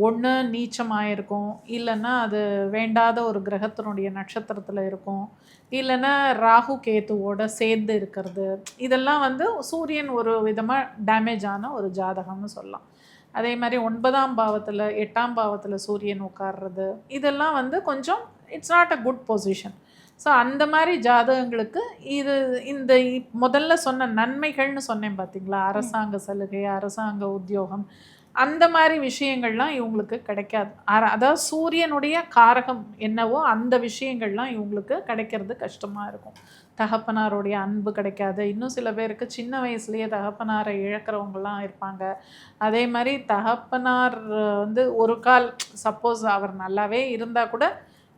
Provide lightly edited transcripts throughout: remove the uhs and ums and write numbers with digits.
ஒன்று நீச்சமாயிருக்கும், இல்லைன்னா அது வேண்டாத ஒரு கிரகத்தினுடைய நட்சத்திரத்தில் இருக்கும், இல்லைன்னா ராகு கேத்துவோட சேர்ந்து இருக்கிறது. இதெல்லாம் வந்து சூரியன் ஒரு விதமாக டேமேஜ் ஆன ஒரு ஜாதகம்னு சொல்லலாம். அதே மாதிரி 9ஆம் பாவத்தில் 8ஆம் பாவத்தில் சூரியன் உட்கார்றது, இதெல்லாம் வந்து கொஞ்சம் it's not a good position. So அந்த மாதிரி ஜாதகங்களுக்கு இது இந்த முதல்ல சொன்ன நன்மைகள்னு சொன்னேன் பார்த்தீங்களா, அரசாங்க சலுகை, அரசாங்க உத்தியோகம், அந்த மாதிரி விஷயங்கள்லாம் இவங்களுக்கு கிடைக்காது. அதாவது சூரியனுடைய காரகம் என்னவோ அந்த விஷயங்கள்லாம் இவங்களுக்கு கிடைக்கிறது கஷ்டமாக இருக்கும். தகப்பனாருடைய அன்பு கிடைக்காது. இன்னும் சில பேருக்கு சின்ன வயசுலேயே தகப்பனாரை இழக்கிறவங்கலாம் இருப்பாங்க. அதே மாதிரி தகப்பனார் வந்து ஒரு கால் சப்போஸ் அவர் நல்லாவே இருந்தால் கூட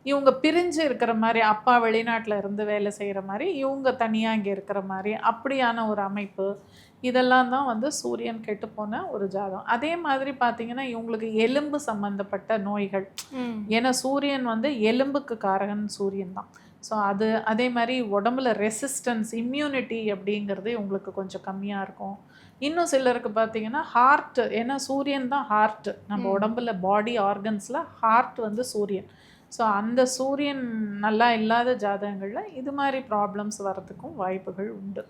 இவங்க பிரிஞ்சு இருக்கிற மாதிரி, அப்பா வெளிநாட்டில் இருந்து வேலை செய்கிற மாதிரி, இவங்க தனியாக இங்கே இருக்கிற மாதிரி, அப்படியான ஒரு அமைப்பு, இதெல்லாம் தான் வந்து சூரியன் கெட்டுப்போன ஒரு ஜாதகம். அதே மாதிரி பார்த்தீங்கன்னா இவங்களுக்கு எலும்பு சம்மந்தப்பட்ட நோய்கள். ஏன்னா சூரியன் வந்து எலும்புக்கு காரகன் சூரியன் தான். ஸோ அது அதே மாதிரி உடம்புல ரெசிஸ்டன்ஸ், இம்யூனிட்டி அப்படிங்கிறது இவங்களுக்கு கொஞ்சம் கம்மியாக இருக்கும். இன்னும் சிலருக்கு பார்த்தீங்கன்னா ஹார்ட், ஏன்னா சூரியன் தான் ஹார்ட். நம்ம உடம்புல பாடி ஆர்கன்ஸில் ஹார்ட் வந்து சூரியன். ஸோ அந்த சூரியன் நல்லா இல்லாத ஜாதகங்களில் இது மாதிரி ப்ராப்ளம்ஸ் வர்றதுக்கும் வாய்ப்புகள் உண்டு.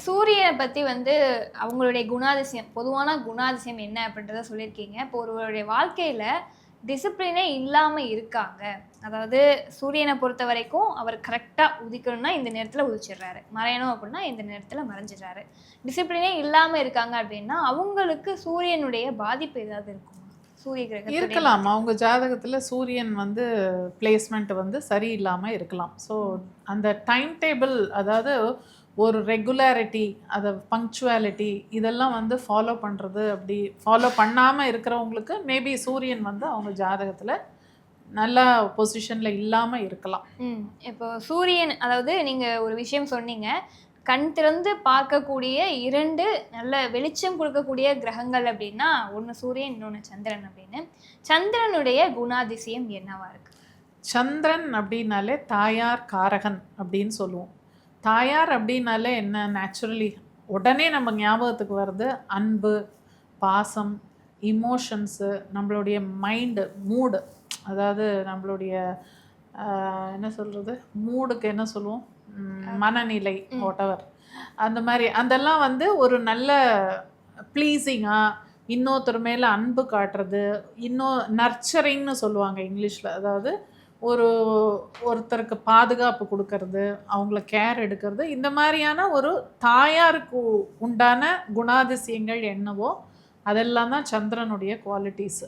சூரியனை பற்றி வந்து அவங்களுடைய குணாதிசயம், பொதுவான குணாதிசயம் என்ன அப்படின்றத சொல்லியிருக்கீங்க. இப்போ ஒருவருடைய வாழ்க்கையில் டிசிப்ளினே இல்லாமல் இருக்காங்க, அதாவது சூரியனை பொறுத்த வரைக்கும் அவர் கரெக்டாக உதிக்கணும்னா இந்த நேரத்தில் உதிச்சிடுறாரு, மறையணும் அப்படின்னா இந்த நேரத்தில் மறைஞ்சிடுறாரு, டிசிப்ளினே இல்லாமல் இருக்காங்க அப்படின்னா அவங்களுக்கு சூரியனுடைய பாதிப்பு ஏதாவது இருக்கும்? சூரிய கிரகம் இருக்கலாம். அவங்க ஜாதகத்தில் சூரியன் வந்து பிளேஸ்மெண்ட் வந்து சரியில்லாமல் இருக்கலாம். ஸோ அந்த டைம் டேபிள், அதாவது ஒரு ரெகுலாரிட்டி, அதை பங்க்சுவாலிட்டி, இதெல்லாம் வந்து ஃபாலோ பண்ணுறது, அப்படி ஃபாலோ பண்ணாமல் இருக்கிறவங்களுக்கு மேபி சூரியன் வந்து அவங்க ஜாதகத்தில் நல்ல பொசிஷனில் இல்லாமல் இருக்கலாம். இப்போ சூரியன், அதாவது நீங்கள் ஒரு விஷயம் சொன்னீங்க, கண் திறந்து பார்க்கக்கூடிய 2 நல்ல வெளிச்சம் கொடுக்கக்கூடிய கிரகங்கள் அப்படின்னா ஒன்று சூரியன், இன்னொன்று சந்திரன் அப்படின்னு. சந்திரனுடைய குணாதிசயம் என்னவா இருக்கு? சந்திரன் அப்படின்னாலே தாயார் காரகன் அப்படின்னு சொல்லுவோம். தாயார் அப்படின்னாலே என்ன, நேச்சுரலி உடனே நம்ம ஞாபகத்துக்கு வருது அன்பு, பாசம், இமோஷன்ஸு, நம்மளுடைய மைண்டு, மூடு, அதாவது நம்மளுடைய என்ன சொல்கிறது, மூடுக்கு என்ன சொல்லுவோம், மனநிலை, வாட்டவர், அந்த மாதிரி அதெல்லாம் வந்து ஒரு நல்ல ப்ளீஸிங்காக, இன்னொருத்தர் மேலே அன்பு காட்டுறது, இன்னும் நர்ச்சரிங்னு சொல்லுவாங்க இங்கிலீஷில், அதாவது ஒருத்தருக்கு பாதுகாப்பு கொடுக்கறது, அவங்கள கேர் எடுக்கிறது, இந்த மாதிரியான ஒரு தாயாருக்கு உண்டான குணாதிசயங்கள் என்னவோ அதெல்லாம் தான் சந்திரனுடைய குவாலிட்டிஸு.